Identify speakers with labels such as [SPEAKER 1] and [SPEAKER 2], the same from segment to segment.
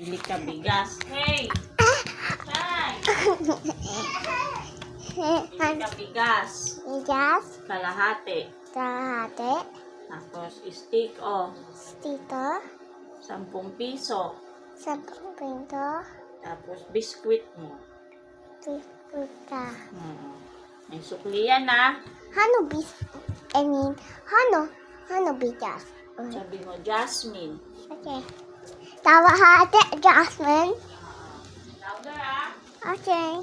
[SPEAKER 1] Bili ka bigas. Hey! Chay! Bili ka bigas.
[SPEAKER 2] Bigas.
[SPEAKER 1] Kalahati.
[SPEAKER 2] Kalahati.
[SPEAKER 1] Tapos stick o.
[SPEAKER 2] Dito.
[SPEAKER 1] 10 piso.
[SPEAKER 2] 10 pinto.
[SPEAKER 1] Tapos biskwit mo.
[SPEAKER 2] Pipita.
[SPEAKER 1] May sukli yan ha.
[SPEAKER 2] Hano hano bigas.
[SPEAKER 1] Sabi mo, Jasmine.
[SPEAKER 2] Okay. Tawa hati, Jasmine.
[SPEAKER 1] Louder ha.
[SPEAKER 2] Okay.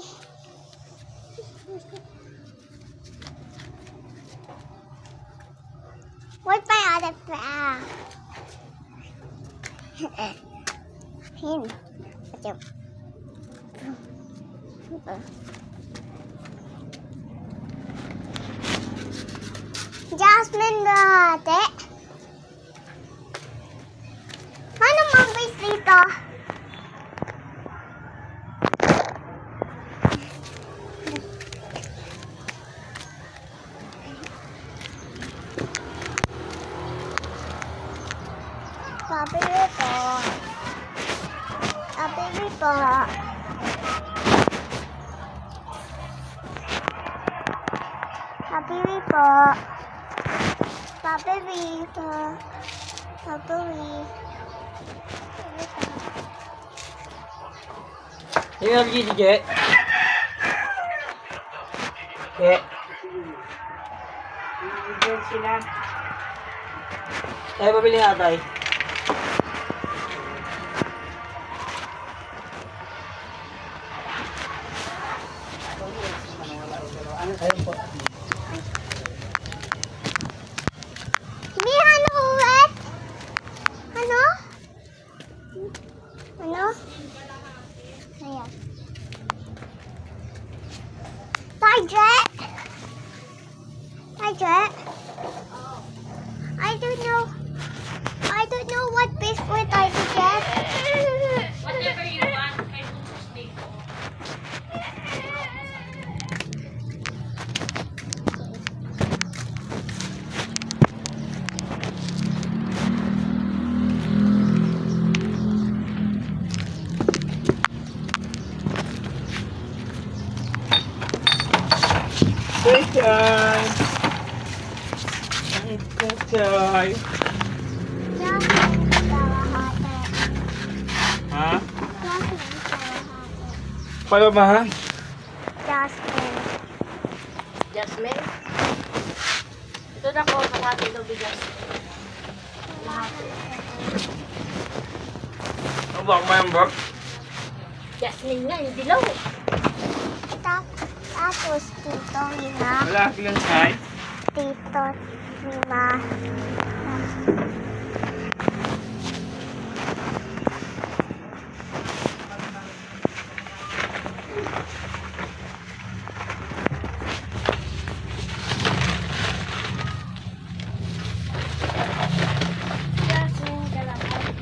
[SPEAKER 2] What's my other friend? Him. Okay. Jasmine dati. Ano mabis dito? Sabi rito. Sabi rito. Sabi rito. Sabi rito. Sabi rito.
[SPEAKER 1] Hey, LG, Je. Je. Bibigyan sila. Tayo pabili nga tayo. Ayun po.
[SPEAKER 2] Hindi, ano ulit? Ano? Ano? Ayan. Target? Target? I don't know what biscuit I should get.
[SPEAKER 1] Whatever you want, kay Bunsos dito. Chay! Chay!
[SPEAKER 2] Jasmine kalahati.
[SPEAKER 1] Ha?
[SPEAKER 2] Jasmine kalahati.
[SPEAKER 1] Paano ba ha?
[SPEAKER 2] Jasmine.
[SPEAKER 1] Jasmine? Ito na ko, kalahati daw bigas. Ang bak mo yung bak? Jasmine nga, hindi daw.
[SPEAKER 2] Tapos Tito Lina.
[SPEAKER 1] Wala lang Chay.
[SPEAKER 2] Tito Lina. Jasmine kalahati.